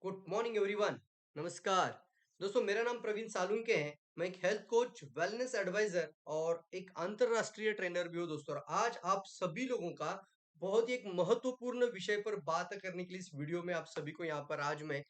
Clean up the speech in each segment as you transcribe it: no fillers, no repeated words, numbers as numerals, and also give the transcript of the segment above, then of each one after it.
Good morning everyone. नमस्कार दोस्तों, मेरा नाम प्रवीण सालुंके है। मैं एक हेल्थ कोच, वेलनेस एडवाइजर और एक अंतरराष्ट्रीय ट्रेनर भी हूँ दोस्तों। और आज आप सभी लोगों का बहुत ही एक महत्वपूर्ण विषय पर बात करने के लिए इस वीडियो में आप सभी को यहाँ पर आज मैं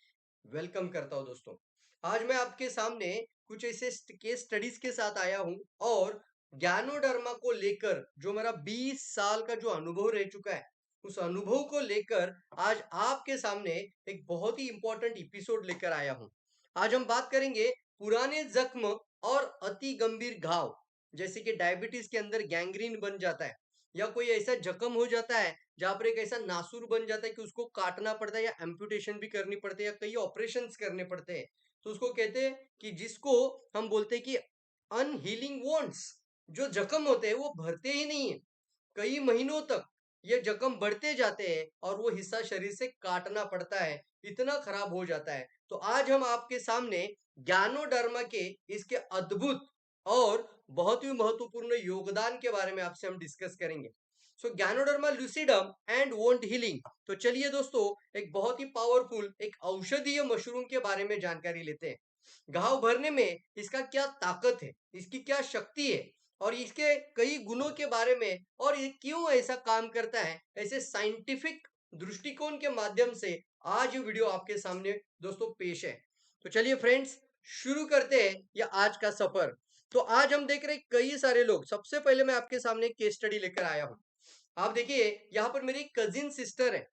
वेलकम करता हूँ दोस्तों। आज मैं आपके सामने कुछ ऐसे केस स्टडीज के साथ आया हूँ और ज्ञानोडर्मा को लेकर जो मेरा 20 साल का जो अनुभव रह चुका है, उस अनुभव को लेकर आज आपके सामने एक बहुत ही इंपॉर्टेंट एपिसोड लेकर आया हूं। आज हम बात करेंगे पुराने जख्म और अति गंभीर घाव, जैसे कि डायबिटीज के अंदर गैंग्रीन बन जाता है या कोई ऐसा जख्म हो जाता है जहां पर एक ऐसा नासूर बन जाता है कि उसको काटना पड़ता है या एम्पुटेशन भी करनी पड़ती है या कई ऑपरेशंस करने पड़ते हैं। तो उसको कहते हैं कि जिसको हम बोलते हैं कि अनहीलिंग वोन्स। जो जख्म होते हैं वो भरते ही नहीं है, कई महीनों तक ये जख्म बढ़ते जाते हैं और वो हिस्सा शरीर से काटना पड़ता है, इतना खराब हो जाता है। तो आज हम आपके सामने ज्ञानोडर्मा के इसके अद्भुत और बहुत ही महत्वपूर्ण योगदान के बारे में आपसे हम डिस्कस करेंगे। सो ज्ञानोडर्मा लूसिडम एंड वोंड हीलिंग। तो चलिए दोस्तों, एक बहुत ही पावरफुल एक औषधीय मशरूम के बारे में जानकारी लेते हैं। घाव भरने में इसका क्या ताकत है, इसकी क्या शक्ति है और इसके कई गुणों के बारे में और ये क्यों ऐसा काम करता है, ऐसे साइंटिफिक दृष्टिकोण के माध्यम से आज ये वीडियो आपके सामने दोस्तों पेश है। तो चलिए फ्रेंड्स, शुरू करते हैं ये आज का सफर। तो आज हम देख रहे हैं कई सारे लोग। सबसे पहले मैं आपके सामने केस स्टडी लेकर आया हूं। आप देखिए, यहाँ पर मेरी कजिन सिस्टर है।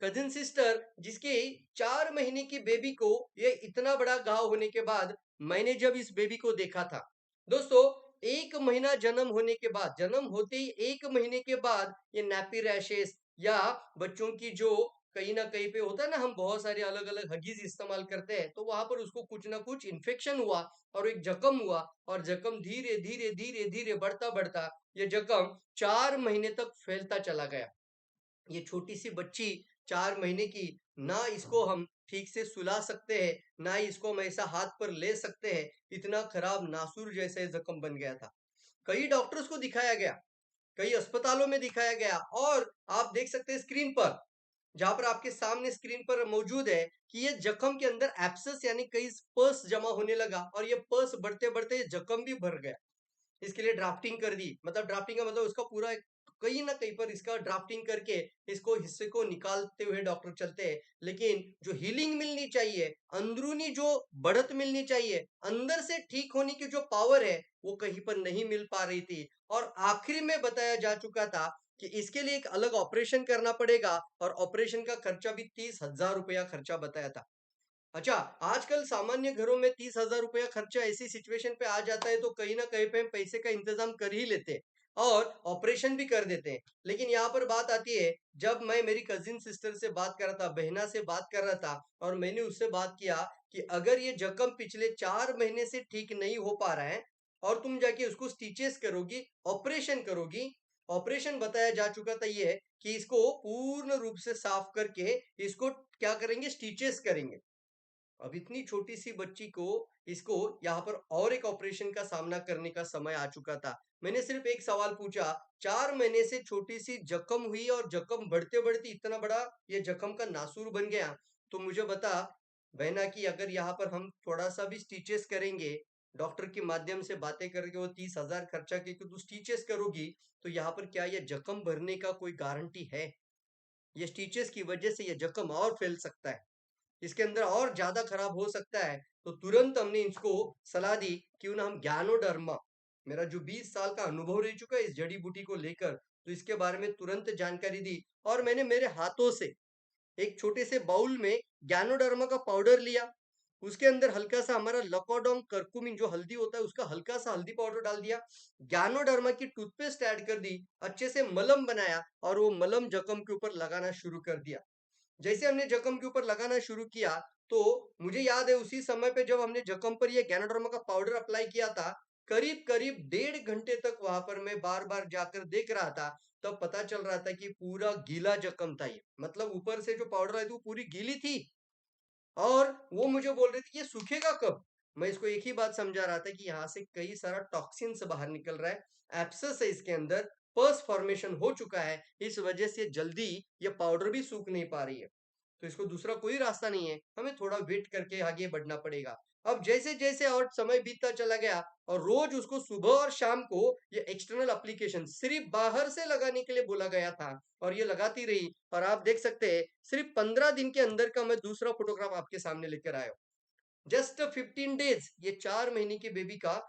कजिन सिस्टर जिसकी 4 महीने की बेबी को ये इतना बड़ा घाव होने के बाद मैंने जब इस बेबी को देखा था दोस्तों, 1 महीना जन्म होने के बाद, जन्म होते ही 1 महीने के बाद ये नैपी रैशेस या बच्चों की जो कहीं ना कहीं पे होता है ना, हम बहुत सारे अलग अलग हगीज इस्तेमाल करते हैं, तो वहां पर उसको कुछ ना कुछ इन्फेक्शन हुआ और एक जख्म हुआ। और जख्म धीरे धीरे धीरे धीरे बढ़ता बढ़ता ये जख्म 4 महीने तक फैलता चला गया। ये छोटी सी बच्ची 4 महीने की, ना इसको हम ठीक से सुला सकते हैं, ना ही इसको हम ऐसा हाथ पर ले सकते हैं। इतना खराब नासूर जैसे जख्म बन गया था। कई डॉक्टर्स को दिखाया गया, कई अस्पतालों में दिखाया गया। और आप देख सकते हैं स्क्रीन पर, जहां पर आपके सामने स्क्रीन पर मौजूद है कि ये जख्म के अंदर एब्सेस यानी कई पस जमा होने लगा और ये पस बढ़ते बढ़ते ये जख्म भी भर गया। इसके लिए ड्राफ्टिंग कर दी, मतलब ड्राफ्टिंग का मतलब उसका पूरा कहीं ना कहीं पर इसका ड्राफ्टिंग करके इसको हिस्से को निकालते हुए डॉक्टर चलते हैं। लेकिन जो हीलिंग मिलनी चाहिए, अंदरूनी जो बढ़त मिलनी चाहिए, अंदर से ठीक होने की जो पावर है, वो कहीं पर नहीं मिल पा रही थी। और आखिरी में बताया जा चुका था कि इसके लिए एक अलग ऑपरेशन करना पड़ेगा और ऑपरेशन का खर्चा भी 30,000 रुपया खर्चा बताया था। अच्छा, आजकल सामान्य घरों में 30,000 रुपया खर्चा ऐसी सिचुएशन पे आ जाता है तो कहीं ना कहीं पे हम पैसे का इंतजाम कर ही लेते हैं और ऑपरेशन भी कर देते हैं। लेकिन यहाँ पर बात आती है, जब मैं मेरी कजिन सिस्टर से बात कर रहा था, बहना से बात कर रहा था, और मैंने उससे बात किया कि अगर ये जख्म पिछले 4 महीने से ठीक नहीं हो पा रहा है और तुम जाके उसको स्टिचेस करोगी, ऑपरेशन करोगी, ऑपरेशन बताया जा चुका था ये कि इसको पूर्ण रूप से साफ करके इसको क्या करेंगे, स्टिचेस करेंगे। अब इतनी छोटी सी बच्ची को, इसको यहाँ पर और एक ऑपरेशन का सामना करने का समय आ चुका था। मैंने सिर्फ एक सवाल पूछा, 4 महीने से छोटी सी जख्म हुई और जख्म बढ़ते बढ़ते इतना बड़ा ये जख्म का नासूर बन गया। तो मुझे बता बहना कि अगर यहाँ पर हम थोड़ा सा भी स्टिचेस करेंगे, डॉक्टर के माध्यम से बातें करके वो 30,000 खर्चा के तू स्टिचेस करोगी, तो यहाँ पर क्या ये जख्म भरने का कोई गारंटी है? ये स्टिचेस की वजह से ये जख्म और फैल सकता है, इसके अंदर और ज्यादा खराब हो सकता है। तो तुरंत हमने इसको सलाह दी, क्यों ना हम ज्ञानोडर्मा, मेरा जो 20 साल का अनुभव रह चुका है इस जड़ी बूटी को लेकर, तो इसके बारे में तुरंत जानकारी दी। और मैंने मेरे हाथों से एक छोटे से बाउल में ज्ञानोडर्मा का पाउडर लिया, उसके अंदर हल्का सा हमारा लकोडोंग करकुमिन जो हल्दी होता है उसका हल्का सा हल्दी पाउडर डाल दिया, ज्ञानोडर्मा की टूथपेस्ट ऐड कर दी, अच्छे से मलम बनाया और वो मलम जख्म के ऊपर लगाना शुरू कर दिया। जैसे हमने जख्म के ऊपर लगाना शुरू किया, तो मुझे याद है उसी समय पे जब हमने जख्म पर ये ज्ञानोडर्मा का पाउडर अप्लाई किया था, करीब करीब 1.5 घंटे तक वहां पर मैं बार बार जाकर देख रहा था। तब पता चल रहा था कि पूरा गीला जख्म था ये, मतलब ऊपर से जो पाउडर आई थी वो पूरी गीली थी। और वो मुझे बोल रही थी ये सूखेगा कब। मैं इसको एक ही बात समझा रहा था कि यहाँ से कई सारा टॉक्सिन्स बाहर निकल रहा है, एब्सेस है इसके अंदर, पर्स फॉर्मेशन हो चुका है, इस वजह से जल्दी ये पाउडर भी सूख नहीं पा रही है। तो इसको दूसरा कोई रास्ता नहीं है, हमें थोड़ा वेट करके आगे बढ़ना पड़ेगा। अब जैसे जैसे और समय बीतता चला गया और रोज उसको सुबह और शाम को ये एक्सटर्नल एप्लीकेशन सिर्फ बाहर से लगाने के लिए बोला गया था और ये लगाती रही। और आप देख सकते हैं सिर्फ 15 दिन के अंदर का मैं दूसरा फोटोग्राफ आपके सामने लेकर आया हूं। जस्ट 15 डेज, ये 4 महीने की बेबी का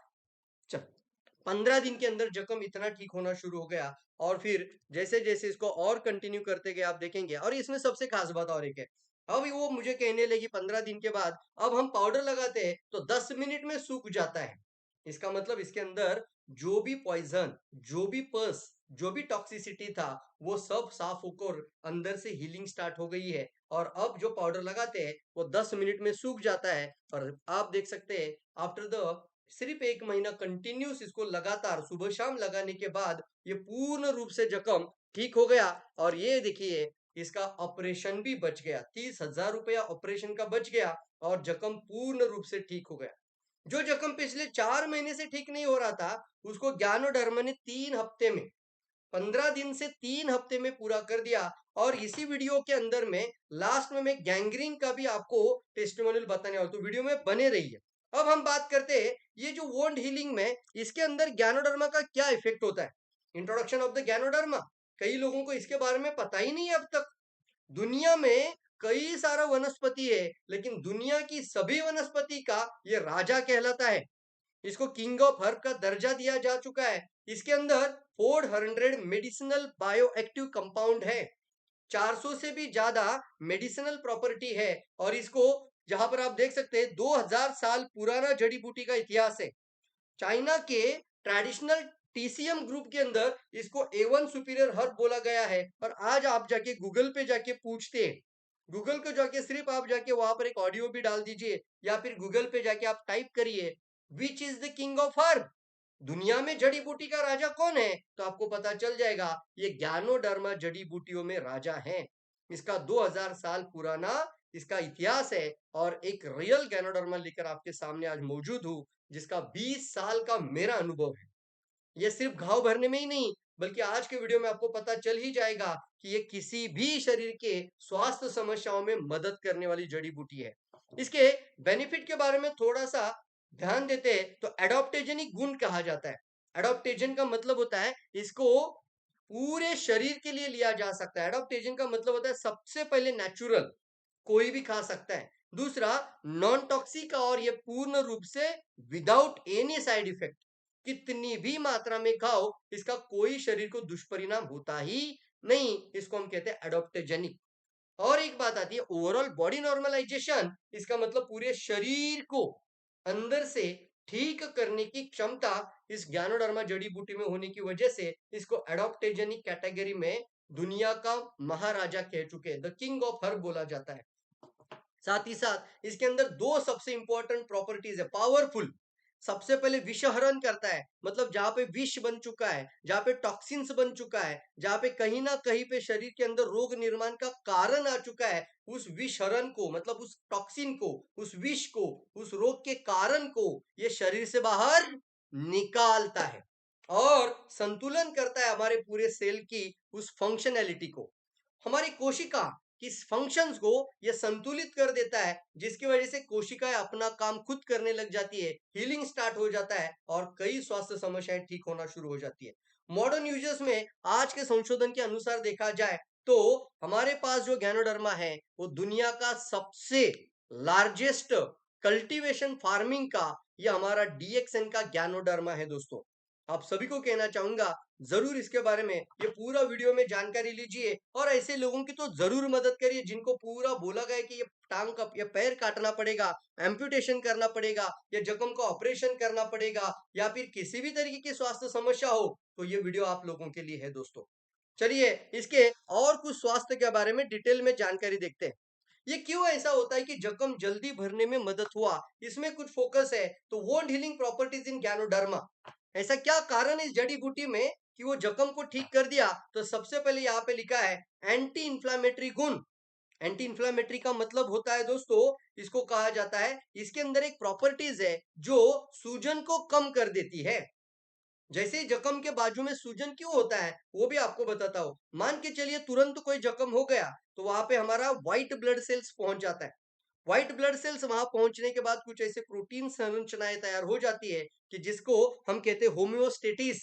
15 दिन के अंदर जख्म इतना ठीक होना शुरू हो गया। और फिर जैसे जैसे इसको और कंटिन्यू करते गए आप देखेंगे। और इसमें सबसे खास बात और एक है, अब वो मुझे कहने लगी 15 दिन के बाद अब हम पाउडर लगाते हैं तो 10 मिनट में सूख जाता है। इसका मतलब इसके अंदर जो भी पॉइजन, जो भी पस, जो भी टॉक्सिसिटी था, वो सब साफ होकर अंदर से हीलिंग स्टार्ट हो गई है। और अब जो पाउडर लगाते हैं वो 10 मिनट में सूख जाता है। और आप देख सकते हैं आफ्टर द सिर्फ 1 महीना कंटिन्यूस इसको लगातार सुबह शाम लगाने के बाद ये पूर्ण रूप से जख्म ठीक हो गया। और ये देखिए इसका ऑपरेशन भी बच गया, 30,000 रुपया ऑपरेशन का बच गया और जख्म पूर्ण रूप से ठीक हो गया। जो जख्म पिछले 4 महीने से ठीक नहीं हो रहा था उसको ज्ञानोडर्मा ने 3 हफ्ते में, 15 दिन से 3 हफ्ते में पूरा कर दिया। और इसी वीडियो के अंदर में लास्ट में मैं गैंग्रीन का भी आपको टेस्टिमोनियल बताने वाला हूं, तो वीडियो में बने रहिए। अब हम बात करते हैं ये जो वोंड हीलिंग में इसके अंदर ज्ञानोडर्मा का क्या इफेक्ट होता है। इंट्रोडक्शन ऑफ द ज्ञानोडर्मा, कई लोगों को इसके बारे में पता ही नहीं है अब तक। दुनिया में कई सारा वनस्पति है लेकिन दुनिया की सभी वनस्पति का ये राजा कहलाता है। इसको किंग ऑफ हर्ब का दर्जा दिया जा चुका है। इसके अंदर 400 मेडिसिनल बायोएक्टिव कंपाउंड है, 400 से भी ज्यादा मेडिसिनल प्रॉपर्टी है। और इसको जहां पर आप देख सकते हैं 2000 साल पुराना जड़ी बूटी का इतिहास है। चाइना के ट्रेडिशनल टीसीएम ग्रुप के अंदर इसको A1 सुपीरियर हर्ब बोला गया है। और आज आप जाके गूगल पे जाके पूछते हैं, गूगल को जाके सिर्फ आप जाके वहां पर एक ऑडियो भी डाल दीजिए या फिर गूगल पे जाके आप टाइप करिए which is the king of herb, दुनिया में जड़ी बूटी का राजा कौन है, तो आपको पता चल जाएगा ये ज्ञानोडर्मा जड़ी बूटियों में राजा है। इसका 2000 साल पुराना इसका इतिहास है। और एक रियल ज्ञानोडर्मा लेकर आपके सामने आज मौजूद हूं जिसका 20 साल का मेरा अनुभव है। ये सिर्फ घाव भरने में ही नहीं बल्कि आज के वीडियो में आपको पता चल ही जाएगा कि ये किसी भी शरीर के स्वास्थ्य समस्याओं में मदद करने वाली जड़ी बूटी है। इसके बेनिफिट के बारे में थोड़ा सा ध्यान देते हैं तो एडॉप्टेजेनिक गुण कहा जाता है। एडॉप्टेजन का मतलब होता है इसको पूरे शरीर के लिए लिया जा सकता है। एडॉप्टेजन का मतलब होता है सबसे पहले नेचुरल, कोई भी खा सकता है। दूसरा नॉन टॉक्सिक और ये पूर्ण रूप से विदाउट एनी साइड इफेक्ट, कितनी भी मात्रा में खाओ इसका कोई शरीर को दुष्परिणाम होता ही नहीं। इसको हम कहते हैं एडॉप्टेजेनिक। और एक बात आती है ओवरऑल बॉडी नॉर्मलाइजेशन, इसका मतलब पूरे शरीर को अंदर से ठीक करने की क्षमता इस ज्ञानोडर्मा जड़ी बूटी में होने की वजह से इसको एडॉप्टेजेनिक कैटेगरी में दुनिया का महाराजा कह चुके हैं, द किंग ऑफ हर्ब बोला जाता है। साथ ही साथ इसके अंदर दो सबसे इंपॉर्टेंट प्रॉपर्टीज है। पावरफुल, सबसे पहले विषहरण करता है, मतलब जहां पे विष बन चुका है, जहां पे टॉक्सिन्स बन चुका है, जहां पे कहीं ना कहीं पे शरीर के अंदर रोग निर्माण का कारण आ चुका है, उस विषहरण को मतलब उस टॉक्सिन को, उस विष को, उस रोग के कारण को ये शरीर से बाहर निकालता है। और संतुलन करता है हमारे पूरे सेल की उस फंक्शनैलिटी को, हमारी कोशिका किस फंक्शंस को ये संतुलित कर देता है, जिसकी वजह से कोशिकाएं अपना काम खुद करने लग जाती है, हीलिंग स्टार्ट हो जाता है और कई स्वास्थ्य समस्याएं ठीक होना शुरू हो जाती है। मॉडर्न यूजर्स में आज के संशोधन के अनुसार देखा जाए तो हमारे पास जो गैनोडर्मा है वो दुनिया का सबसे लार्जेस्ट कल्टीवेशन फार्मिंग का, ये हमारा डीएक्सएन का गैनोडर्मा है दोस्तों। आप सभी को कहना चाहूंगा जरूर इसके बारे में ये पूरा वीडियो में जानकारी लीजिए और ऐसे लोगों की तो जरूर मदद करिए जिनको पूरा बोला गया कि ये टांग का ये पैर काटना पड़ेगा, एम्पुटेशन करना पड़ेगा, या जख्म का ऑपरेशन करना पड़ेगा, या फिर किसी भी तरीके की स्वास्थ्य समस्या हो, तो ये वीडियो आप लोगों के लिए है दोस्तों। चलिए इसके और कुछ स्वास्थ्य के बारे में डिटेल में जानकारी देखते हैं। ये क्यों ऐसा होता है कि जख्म जल्दी भरने में मदद हुआ, इसमें कुछ फोकस है। तो वोंड हीलिंग प्रॉपर्टीज इन गैनोडर्मा, ऐसा क्या कारण है इस जड़ी बूटी में कि वो जख्म को ठीक कर दिया। तो सबसे पहले यहाँ पे लिखा है एंटी इंफ्लामेटरी गुण। एंटी इंफ्लामेटरी का मतलब होता है दोस्तों, इसको कहा जाता है इसके अंदर एक प्रॉपर्टीज है जो सूजन को कम कर देती है। जैसे ही जख्म के बाजू में सूजन क्यों होता है वो भी आपको बताता हूँ। मान के चलिए तुरंत कोई जख्म हो गया तो वहां पे हमारा व्हाइट ब्लड सेल्स पहुंच जाता है। व्हाइट ब्लड सेल्स वहां पहुंचने के बाद कुछ ऐसे प्रोटीन संरचनाएं तैयार हो जाती है कि जिसको हम कहते हैं होम्योस्टेटिस।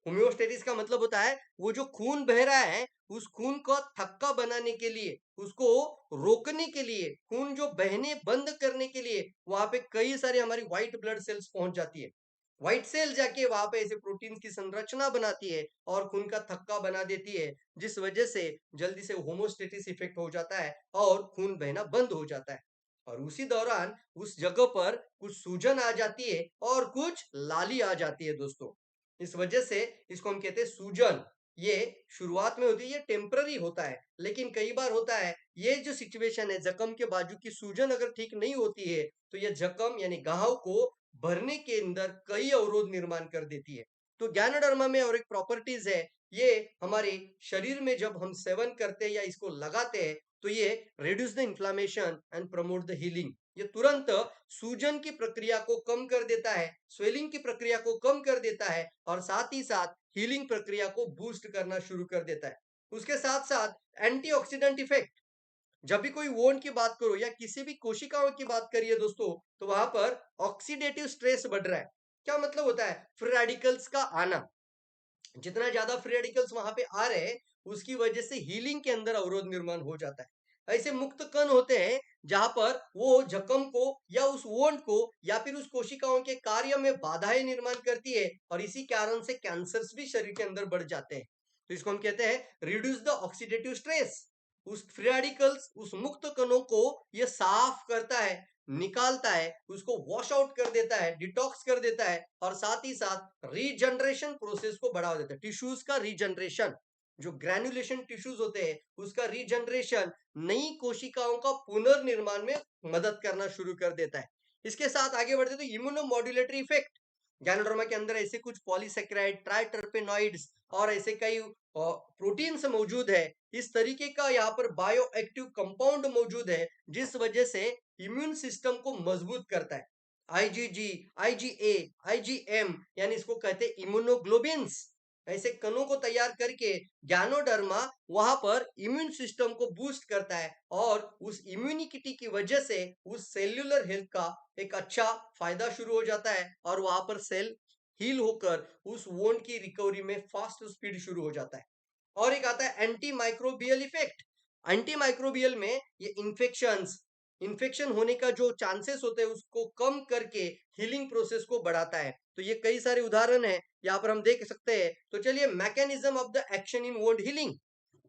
होम्योस्टेटिस का मतलब होता है वो जो खून बह रहा है उस खून को थक्का बनाने के लिए, उसको रोकने के लिए, खून जो बहने बंद करने के लिए वहां पे कई सारी हमारी व्हाइट ब्लड सेल्स पहुंच जाती है। व्हाइट सेल जाके वहां पे ऐसे प्रोटीन की संरचना बनाती है और खून का थक्का बना देती है, जिस वजह से जल्दी से होमोस्टेटिस इफेक्ट हो जाता है और खून बहना बंद हो जाता है। और उसी दौरान उस जगह पर कुछ सूजन आ जाती है और कुछ लाली आ जाती है दोस्तों। इस वजह से इसको हम कहते हैं सूजन। ये शुरुआत में होती है, ये टेम्पररी होता है, लेकिन कई बार होता है ये जो सिचुएशन है, जख्म के बाजू की सूजन अगर ठीक नहीं होती है तो ये जख्म यानी घाव को भरने के अंदर कई अवरोध निर्माण कर देती है। तो ज्ञानडर्मा में और एक प्रॉपर्टीज है, ये हमारे शरीर में जब हम सेवन करते हैं या इसको लगाते हैं तो ये reduce the inflammation and promote the healing. ये तुरंत सूजन की प्रक्रिया को कम कर देता है, स्वेलिंग की प्रक्रिया को कम कर देता है और साथ ही साथ हीलिंग प्रक्रिया को बूस्ट करना शुरू कर देता है। उसके साथ साथ एंटीऑक्सीडेंट इफेक्ट। जब भी कोई वोंड की बात करो या किसी भी कोशिकाओं की बात करिए दोस्तों, तो वहां पर ऑक्सीडेटिव स्ट्रेस बढ़ रहा है। क्या मतलब होता है? फ्री रेडिकल्स का आना। जितना ज्यादा फ्री रेडिकल्स वहां पे आ रहे हैं उसकी वजह से हीलिंग के अंदर अवरोध निर्माण हो जाता है। ऐसे मुक्त कण होते हैं जहां पर वो जख्म को या उस वोंड को या फिर उस कोशिकाओं के कार्य में बाधाएं निर्माण करती है और इसी कारण से कैंसर्स भी शरीर के अंदर बढ़ जाते हैं। तो इसको हम कहते हैं रिड्यूस द ऑक्सीडेटिव स्ट्रेस। उस फ्री रेडिकल्स, उस मुक्त कणों को ये साफ करता है, निकालता है, उसको वॉश आउट कर देता है, डिटॉक्स कर देता है और साथ ही साथ रीजनरेशन प्रोसेस को बढ़ावा देता है। टिश्यूज का रीजनरेशन, जो ग्रैन्युलेशन टिश्यूज होते हैं उसका रीजनरेशन, नई कोशिकाओं का पुनर्निर्माण में मदद करना शुरू कर देता है। इसके साथ आगे बढ़ते तो इम्यूनोमॉड्यूलेटरी इफेक्ट। गैनोडर्मा के अंदर ऐसे कुछ पॉलीसेकेराइड, ट्राइटरपेनॉइड्स और ऐसे कई प्रोटीन्स मौजूद है। इस तरीके का यहाँ पर बायो एक्टिव कंपाउंड मौजूद है जिस वजह से इम्यून सिस्टम को मजबूत करता है। आईजीजी, आईजीए, आईजीएम यानी इसको कहते हैं इम्यूनोग्लोबिन्स। ऐसे कणों को तैयार करके गैनोडर्मा वहां पर इम्यून सिस्टम को बूस्ट करता है और उस इम्यूनिटी की वजह से उस सेल्यूलर हेल्थ का एक अच्छा फायदा शुरू हो जाता है और वहां पर सेल हील होकर उस वोंड की रिकवरी में फास्ट स्पीड शुरू हो जाता है। और एक आता है anti microbial effect. Anti microbial में ये इन्फेक्शंस, इन्फेक्शन होने का जो चांसेस होते हैं उसको कम करके हीलिंग प्रोसेस को बढ़ाता है। तो ये कई सारे उदाहरण है यहाँ पर हम देख सकते हैं। तो चलिए mechanism of the action in wound healing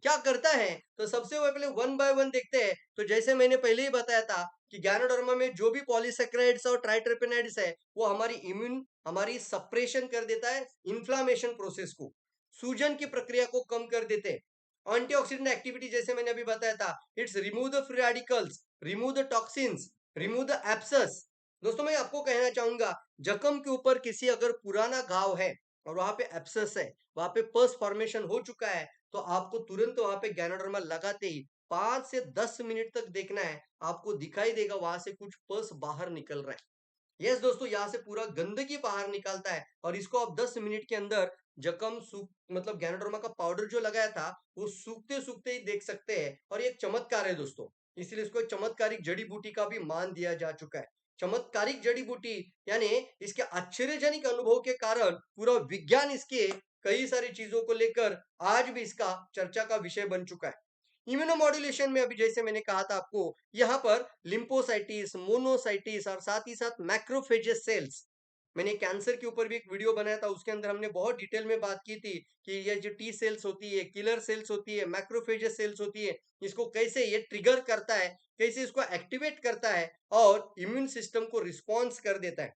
क्या करता है, तो सबसे पहले वन बाय वन देखते हैं। तो जैसे मैंने पहले ही बताया था कि गैनोडर्मा में जो भी पॉलीसेकेराइड्स और ट्राइटरपेनाइड्स है वो हमारी इम्यून, हमारी सप्रेशन कर देता है इन्फ्लामेशन प्रोसेस को, सूजन की प्रक्रिया को कम कर देते हैं। एंटीऑक्सीडेंट एक्टिविटी जैसे मैंने अभी बताया था, it's remove the free radicals, remove the toxins, remove the abscess. दोस्तों मैं आपको कहना चाहूंगा, जख्म के ऊपर किसी अगर पुराना घाव है और वहां पे एब्सस है, वहां पे पस फॉर्मेशन हो चुका है, तो आपको तुरंत वहां पे गैनोडर्मा लगाते ही 5 से 10 मिनट तक देखना है, आपको दिखाई देगा वहां से कुछ पस बाहर निकल रहा है। यस दोस्तों, यहाँ से पूरा गंदगी बाहर निकालता है और इसको आप 10 मिनट के अंदर जख्म सूख मतलब गैनोडर्मा का पाउडर जो लगाया था वो सूखते सूखते ही देख सकते हैं। और ये एक चमत्कार है दोस्तों, इसलिए इसको एक चमत्कारिक जड़ी बूटी का भी मान दिया जा चुका है। चमत्कारिक जड़ी बूटी यानी इसके आश्चर्यजनक अनुभव के कारण पूरा विज्ञान इसके कई सारी चीजों को लेकर आज भी इसका चर्चा का विषय बन चुका है। इम्यूनोमॉड्यूलेशन में अभी जैसे मैंने कहा था आपको, यहाँ पर लिम्फोसाइटिस, मोनोसाइटिस और साथ ही साथ मैक्रोफेजेस सेल्स। मैंने कैंसर के ऊपर भी एक वीडियो बनाया था, उसके अंदर हमने बहुत डिटेल में बात की थी कि ये जो टी सेल्स होती है, किलर सेल्स होती है, मैक्रोफेजेस सेल्स होती है, इसको कैसे ये ट्रिगर करता है, कैसे इसको एक्टिवेट करता है और इम्यून सिस्टम को रिस्पॉन्स कर देता है।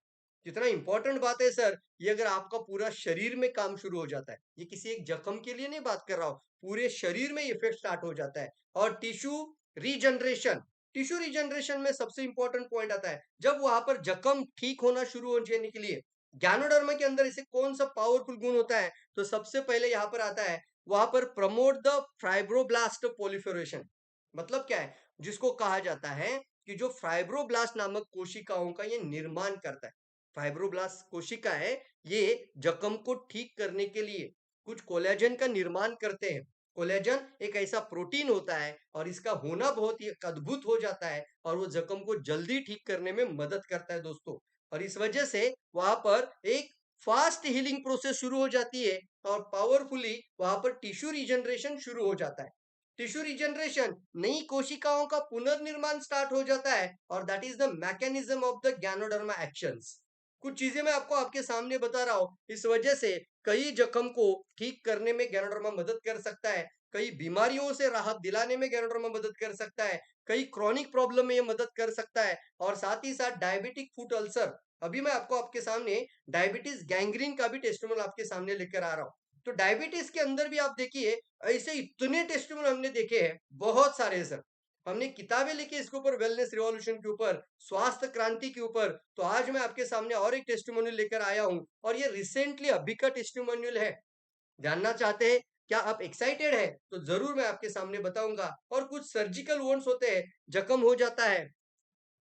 जितना इंपॉर्टेंट बात है सर, ये अगर आपका पूरा शरीर में काम शुरू हो जाता है, ये किसी एक जख्म के लिए नहीं बात कर रहा हूं, पूरे शरीर में इफेक्ट स्टार्ट हो जाता है। और टिश्यू रीजनरेशन, टिश्यू रीजनरेशन में सबसे इंपॉर्टेंट पॉइंट आता है जब वहां पर जख्म ठीक होना शुरू हो जाने के लिए गैनोडर्मा के अंदर इसे कौन सा पावरफुल गुण होता है, तो सबसे पहले यहाँ पर आता है, वहां पर प्रमोट द फाइब्रोब्लास्ट प्रोलिफरेशन। मतलब क्या है, जिसको कहा जाता है कि जो फाइब्रोब्लास्ट नामक कोशिकाओं का ये निर्माण करता है। फाइब्रोब्लास्ट कोशिका है, ये जख्म को ठीक करने के लिए कुछ कोलेजन का निर्माण करते हैं। कोलेजन एक ऐसा प्रोटीन होता है और इसका होना बहुत ही अद्भुत हो जाता है और वो जख्म को जल्दी ठीक करने में मदद करता है दोस्तों। और इस वजह से वहां पर एक फास्ट हीलिंग प्रोसेस शुरू हो जाती है और पावरफुली वहां पर टिश्यू रिजनरेशन शुरू हो जाता है। टिश्यू रिजनरेशन नई कोशिकाओं का पुनर्निर्माण स्टार्ट हो जाता है और that is the mechanism of the ganoderma actions. कुछ चीजें मैं आपको आपके सामने बता रहा हूँ। इस वजह से कई जख्म को ठीक करने में गैनोडर्मा मदद कर सकता है, कई बीमारियों से राहत दिलाने में गैनोडर्मा मदद कर सकता है, कई क्रॉनिक प्रॉब्लम में ये मदद कर सकता है और साथ ही साथ डायबिटिक फुट अल्सर। अभी मैं आपको आपके सामने डायबिटीज गैंग्रीन का भी टेस्टिमोनियल आपके सामने लेकर आ रहा हूँ। तो डायबिटीज के अंदर भी आप देखिए, ऐसे इतने टेस्टिमोनियल हमने देखे हैं, बहुत सारे सर। हमने किताबें लिखी इसके ऊपर, वेलनेस रिवॉल्यूशन के ऊपर, स्वास्थ्य क्रांति के ऊपर। तो आज मैं आपके सामने और एक टेस्टिमोनियल लेकर आया हूं और ये रिसेंटली अभी का टेस्टिमोनियल है। जानना चाहते हैं? क्या आप एक्साइटेड है? तो जरूर मैं आपके सामने बताऊंगा। और कुछ सर्जिकल वोन्स होते हैं, जख्म हो जाता है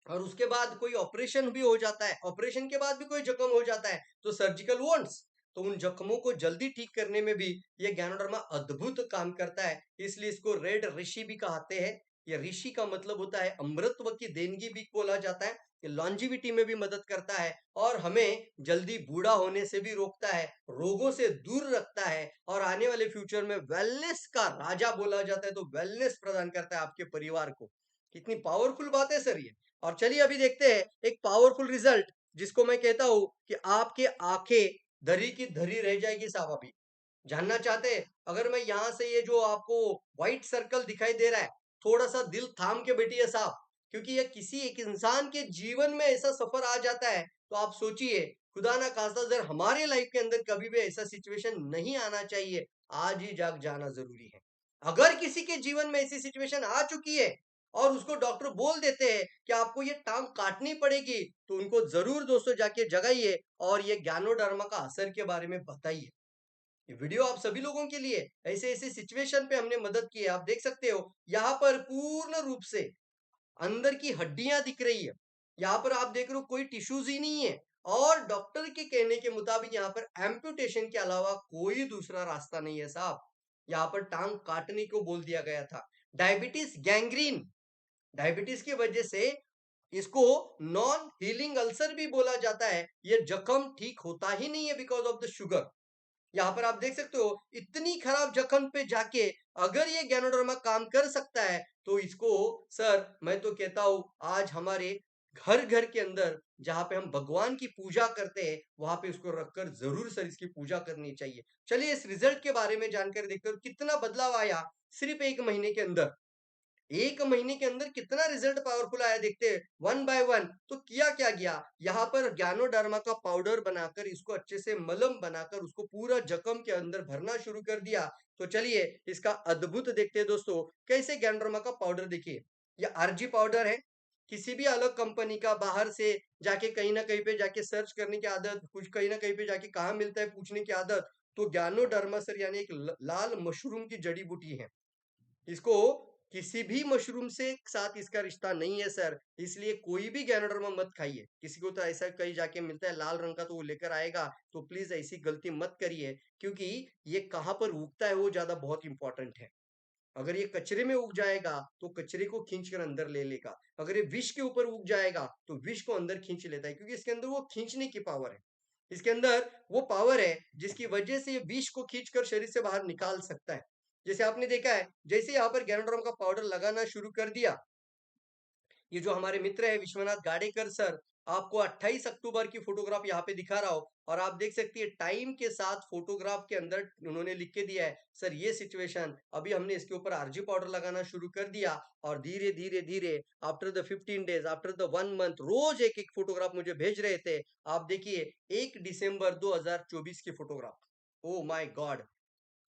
और उसके बाद कोई ऑपरेशन भी हो जाता है, ऑपरेशन के बाद भी कोई जख्म हो जाता है, तो सर्जिकल वोन्स। तो उन जख्मों को जल्दी ठीक करने में भी ये ज्ञानोडर्मा अद्भुत काम करता है। इसलिए इसको रेड ऋषि भी कहते हैं। ये ऋषि का मतलब होता है अमृतत्व की देनगी भी बोला जाता है। ये लॉन्जिविटी में भी मदद करता है और हमें जल्दी बूढ़ा होने से भी रोकता है, रोगों से दूर रखता है और आने वाले फ्यूचर में वेलनेस का राजा बोला जाता है। तो वेलनेस प्रदान करता है आपके परिवार को। कितनी पावरफुल बात है सर ये। और चलिए अभी देखते हैं एक पावरफुल रिजल्ट, जिसको मैं कहता हूं कि आपके आंखें धरी की धरी रह जाएगी साहब। अभी जानना चाहते हैं? अगर मैं यहां से ये जो आपको व्हाइट सर्कल दिखाई दे रहा है, थोड़ा सा दिल थाम के बैठिए साहब, क्योंकि ये किसी एक इंसान के जीवन में ऐसा सफर आ जाता है। तो आप सोचिए, खुदा ना खास्ता अगर हमारे लाइफ के अंदर कभी भी ऐसा सिचुएशन नहीं आना चाहिए, आज ही जाग जाना जरूरी है। अगर किसी के जीवन में ऐसी सिचुएशन आ चुकी है और उसको डॉक्टर बोल देते हैं कि आपको ये टांग काटनी पड़ेगी, तो उनको जरूर दोस्तों जाके जगाइए और ये ज्ञानोडर्मा का असर के बारे में बताइए। ये वीडियो आप सभी लोगों के लिए, ऐसे ऐसे सिचुएशन पे हमने मदद की है। आप देख सकते हो यहाँ पर पूर्ण रूप से अंदर की हड्डियां दिख रही है। यहाँ पर आप देख रहे हो कोई टिश्यूज ही नहीं है और डॉक्टर के कहने के मुताबिक यहाँ पर एम्पुटेशन के अलावा कोई दूसरा रास्ता नहीं है साहब। यहाँ पर टांग काटने को बोल दिया गया था। डायबिटीज गैंग्रीन, डायबिटीज की वजह से इसको नॉन हीलिंग अल्सर भी बोला जाता है। ये जख्म ठीक होता ही नहीं है बिकॉज ऑफ द शुगर। यहाँ पर आप देख सकते हो इतनी खराब जख्म पे जाके अगर ये गैनोडर्मा काम कर सकता है, तो इसको सर मैं तो कहता हूं आज हमारे घर घर के अंदर जहां पे हम भगवान की पूजा करते हैं, वहां पे उसको रखकर जरूर सर इसकी पूजा करनी चाहिए। चलिए इस रिजल्ट के बारे में जानकारी देखते हो, कितना बदलाव आया सिर्फ 1 महीने के अंदर। 1 महीने के अंदर कितना रिजल्ट पावरफुल आया देखते हैं वन बाय वन। तो किया क्या गया, यहाँ पर ज्ञानोडर्मा का पाउडर बनाकर इसको अच्छे से मलम बनाकर उसको पूरा जख्म के अंदर भरना शुरू कर दिया। तो चलिए इसका अद्भुत देखते हैं दोस्तों, कैसे ज्ञानोडर्मा का पाउडर। देखिए ये आरजी पाउडर है, किसी भी अलग कंपनी का बाहर से जाके कहीं ना कहीं पे जाके सर्च करने की आदत, कुछ कहीं ना कहीं पे जाके कहाँ मिलता है पूछने की आदत। तो ज्ञानोडर्मा सर यानी एक लाल मशरूम की जड़ी बूटी है। इसको किसी भी मशरूम से साथ इसका रिश्ता नहीं है सर। इसलिए कोई भी गैनोडर्मा मत खाइए। किसी को तो ऐसा कहीं जाके मिलता है लाल रंग का तो वो लेकर आएगा, तो प्लीज ऐसी गलती मत करिए, क्योंकि ये कहाँ पर उगता है वो ज्यादा बहुत इंपॉर्टेंट है। अगर ये कचरे में उग जाएगा तो कचरे को खींच कर अंदर ले लेगा, अगर ये विष के ऊपर उग जाएगा तो विष को अंदर खींच लेता है, क्योंकि इसके अंदर वो खींचने की पावर है। इसके अंदर वो पावर है जिसकी वजह से ये विष को खींचकर शरीर से बाहर निकाल सकता है। जैसे आपने देखा है, जैसे यहाँ पर गैनोड्रम का पाउडर लगाना शुरू कर दिया, ये जो हमारे मित्र है विश्वनाथ गाडेकर सर, आपको 28 अक्टूबर की फोटोग्राफ यहाँ पे दिखा रहा हो और आप देख सकती है टाइम के साथ फोटोग्राफ के अंदर उन्होंने लिख के दिया है सर ये सिचुएशन, अभी हमने इसके ऊपर आरजी पाउडर लगाना शुरू कर दिया और धीरे धीरे धीरे after the 15 days, after the 1 month रोज एक एक फोटोग्राफ मुझे भेज रहे थे। आप देखिए 1 दिसंबर 2024 की फोटोग्राफ। Oh my God.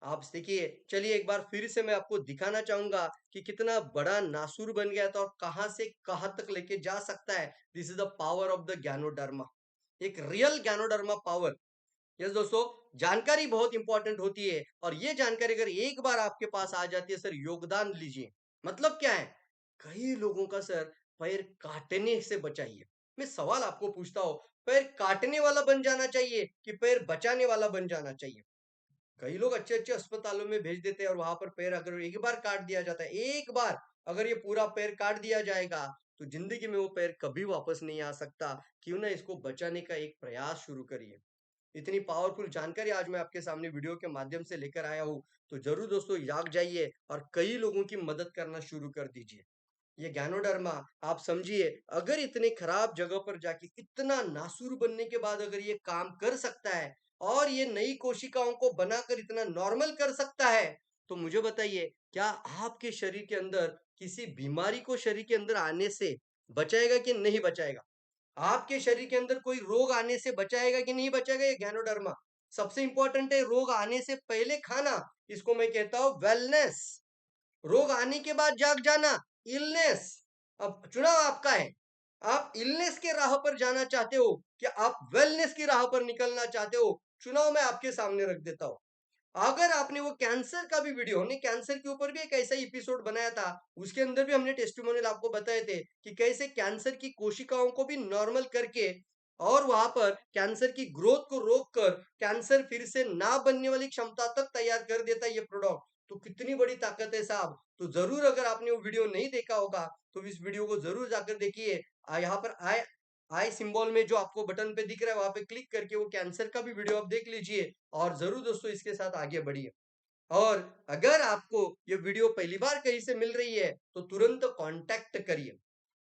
आप देखिए, चलिए एक बार फिर से मैं आपको दिखाना चाहूंगा कि कितना बड़ा नासूर बन गया था और कहां से कहां तक लेके जा सकता है। This is the power of the ganoderma, एक रियल ज्ञानोडर्मा पावर। यस दोस्तों, जानकारी बहुत इंपॉर्टेंट होती है और ये जानकारी अगर एक बार आपके पास आ जाती है सर, योगदान लीजिए। मतलब क्या है, कई लोगों का सर पैर काटने से बचाइए। मैं सवाल आपको पूछता हूँ, पैर काटने वाला बन जाना चाहिए कि पैर बचाने वाला बन जाना चाहिए? कई लोग अच्छे-अच्छे अस्पतालों में भेज देते हैं और वहां पर पैर अगर एक बार काट दिया जाता है, एक बार अगर ये पूरा पैर काट दिया जाएगा, तो जिंदगी में वो पैर कभी वापस नहीं आ सकता। क्यों ना इसको बचाने का एक प्रयास शुरू करिए। इतनी पावरफुल जानकारी आज मैं आपके सामने वीडियो के माध्यम से लेकर आया हूँ, तो जरूर दोस्तों जाग जाइए और कई लोगों की मदद करना शुरू कर दीजिए। ये ज्ञानोडर्मा आप समझिए, अगर इतने खराब जगह पर जाके इतना नासूर बनने के बाद अगर ये काम कर सकता है और ये नई कोशिकाओं को बनाकर इतना नॉर्मल कर सकता है, तो मुझे बताइए क्या आपके शरीर के अंदर किसी बीमारी को शरीर के अंदर आने से बचाएगा कि नहीं बचाएगा? आपके शरीर के अंदर कोई रोग आने से बचाएगा कि नहीं बचाएगा? ये ज्ञानोडर्मा सबसे इंपॉर्टेंट है। रोग आने से पहले खाना, इसको मैं कहता हूं वेलनेस। रोग आने के बाद जाग जाना, इलनेस। अब चुनाव आपका है। आप इलनेस के राह पर जाना चाहते हो कि आप वेलनेस की राह पर निकलना चाहते हो? चुनाव मैं आपके सामने रख देता हूं। अगर आपने वो कैंसर का भी वीडियो, हमने कैंसर के ऊपर भी एक ऐसा ही एपिसोड बनाया था, उसके अंदर भी हमने टेस्टिमोनियल आपको बताए थे कि कैसे कैंसर की कोशिकाओं को भी नॉर्मल करके और वहां पर कैंसर की ग्रोथ को रोककर कैंसर फिर से ना बनने वाली क्षमता तक तैयार कर देता है ये प्रोडक्ट। तो कितनी बड़ी ताकत है साहब। तो जरूर अगर आपने वो वीडियो नहीं देखा होगा तो इस वीडियो को जरूर जाकर देखिए। यहाँ पर आई आई सिंबल में जो आपको बटन पे दिख रहा है वहां पे क्लिक करके वो कैंसर का भी वीडियो आप देख लीजिए और जरूर दोस्तों इसके साथ आगे बढ़िए। और अगर आपको ये वीडियो पहली बार कहीं से मिल रही है तो तुरंत कांटेक्ट करिए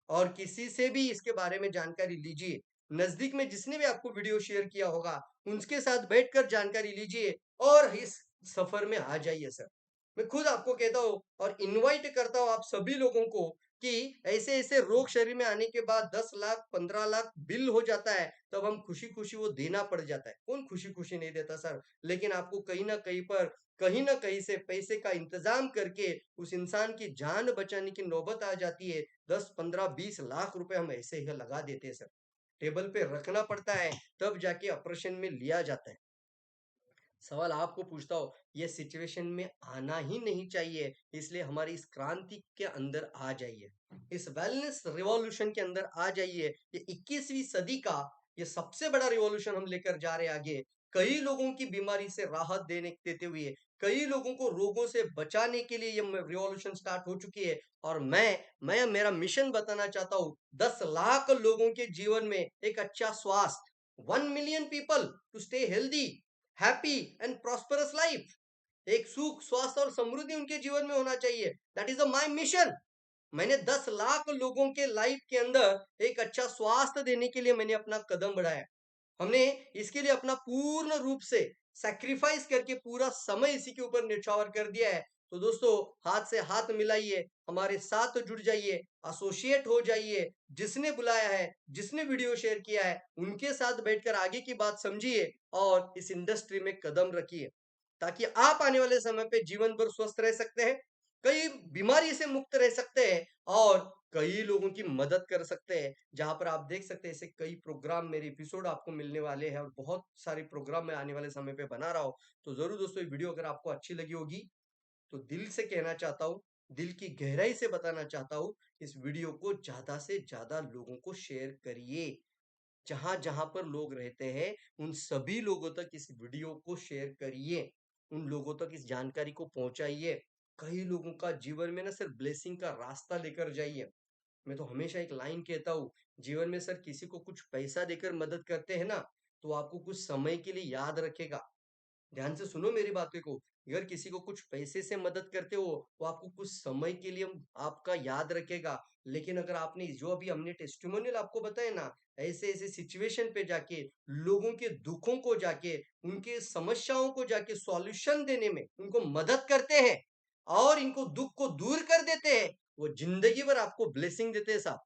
और किसी से भी इसके बारे में जानकारी लीजिए। नजदीक में जिसने भी आपको वीडियो शेयर किया होगा उनके साथ बैठकर जानकारी लीजिए और इस सफर में आ जाइए सर। मैं खुद आपको कहता हूँ और इनवाइट करता हूँ आप सभी लोगों को कि ऐसे ऐसे रोग शरीर में आने के बाद 10 लाख 15 लाख बिल हो जाता है, तब हम खुशी खुशी वो देना पड़ जाता है। कौन खुशी खुशी नहीं देता सर? लेकिन आपको कहीं ना कहीं पर कहीं ना कहीं से पैसे का इंतजाम करके उस इंसान की जान बचाने की नौबत आ जाती है। 10 15 20 लाख रुपए हम ऐसे ही लगा देते हैं सर। टेबल पे रखना पड़ता है, तब जाके ऑपरेशन में लिया जाता है। सवाल आपको पूछता हूँ, ये सिचुएशन में आना ही नहीं चाहिए, इसलिए हमारी इस क्रांति के अंदर आ जाइए। इस वेलनेस रिवॉल्यूशन के अंदर आ जाइए। ये 21वीं सदी का ये सबसे बड़ा रिवॉल्यूशन हम लेकर जा रहे हैं आगे। कई लोगों की बीमारी से राहत देते हुए, कई लोगों को रोगों से बचाने के लिए ये रिवॉल्यूशन स्टार्ट हो चुकी है। और मैं मेरा मिशन बताना चाहता हूँ, 10 लाख लोगों के जीवन में एक अच्छा स्वास्थ्य, 1 million people to stay healthy, happy and prosperous life. एक सुख स्वास्थ्य और समृद्धि उनके जीवन में होना चाहिए। That is my mission. मैंने 10 लाख लोगों के लाइफ के अंदर एक अच्छा स्वास्थ्य देने के लिए मैंने अपना कदम बढ़ाया। हमने इसके लिए अपना पूर्ण रूप से सैक्रिफाइस करके पूरा समय इसी के ऊपर न्यौछावर कर दिया है। तो दोस्तों हाथ से हाथ मिलाइए, हमारे साथ जुड़ जाइए, एसोसिएट हो जाइए। जिसने बुलाया है, जिसने वीडियो शेयर किया है, उनके साथ बैठकर आगे की बात समझिए और इस इंडस्ट्री में कदम रखिए, ताकि आप आने वाले समय पे जीवन भर स्वस्थ रह सकते हैं, कई बीमारी से मुक्त रह सकते हैं और कई लोगों की मदद कर सकते हैं। जहां पर आप देख सकते हैं ऐसे कई प्रोग्राम मेरे एपिसोड आपको मिलने वाले हैं और बहुत सारे प्रोग्राम मैं आने वाले समय पे बना रहा हूं। तो जरूर दोस्तों ये वीडियो अगर आपको अच्छी लगी होगी तो दिल से कहना चाहता हूँ, दिल की गहराई से बताना चाहता हूँ, इस वीडियो को ज्यादा से ज्यादा लोगों को शेयर करिए। जहां जहां पर लोग रहते हैं उन सभी लोगों तक इस वीडियो को शेयर करिए, उन लोगों तक इस जानकारी को पहुंचाइए। कई लोगों का जीवन में ना सिर्फ ब्लेसिंग का रास्ता लेकर जाइए। मैं तो हमेशा एक लाइन कहता हूँ, जीवन में सर किसी को कुछ पैसा देकर मदद करते हैं ना, तो आपको कुछ समय के लिए याद रखेगा। ध्यान से सुनो मेरी बातें को। अगर किसी को कुछ पैसे से मदद करते हो वो आपको कुछ समय के लिए आपका याद रखेगा। लेकिन अगर आपने जो अभी हमने टेस्टिमोनियल आपको बताया ना, ऐसे ऐसे सिचुएशन पे जाके लोगों के दुखों को जाके उनके समस्याओं को जाके सॉल्यूशन देने में उनको मदद करते हैं और इनको दुख को दूर कर देते हैं, वो जिंदगी भर आपको ब्लेसिंग देते हैं साहब।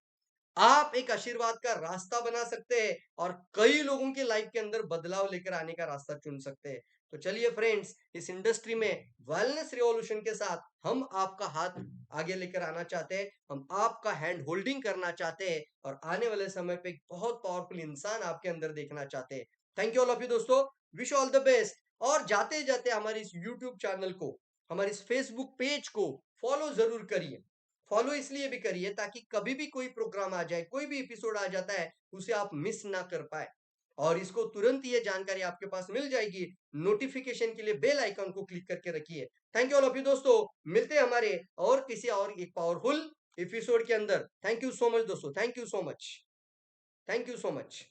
आप एक आशीर्वाद का रास्ता बना सकते हैं और कई लोगों की लाइफ के अंदर बदलाव लेकर आने का रास्ता चुन सकते हैं। तो चलिए फ्रेंड्स, इस इंडस्ट्री में वेलनेस रिवॉल्यूशन के साथ हम आपका हाथ आगे लेकर आना चाहते हैं, हम आपका हैंड होल्डिंग करना चाहते हैं और आने वाले समय पे एक बहुत पावरफुल इंसान आपके अंदर देखना चाहते हैं। Thank you all of you दोस्तों, विश ऑल द बेस्ट। और जाते जाते हमारे इस यूट्यूब चैनल को, हमारे इस फेसबुक पेज को फॉलो जरूर करिए। फॉलो इसलिए भी करिए ताकि कभी भी कोई प्रोग्राम आ जाए, कोई भी एपिसोड आ जाता है, उसे आप मिस ना कर पाएँ। और इसको तुरंत ये जानकारी आपके पास मिल जाएगी, नोटिफ़िकेशन के लिए बेल आइकन को क्लिक करके रखिए। Thank you all of you दोस्तों, मिलते हैं हमारे और किसी और एक पावरफुल एपिसोड के अंदर। थैंक यू सो मच दोस्तों, thank you so much. Thank you so much.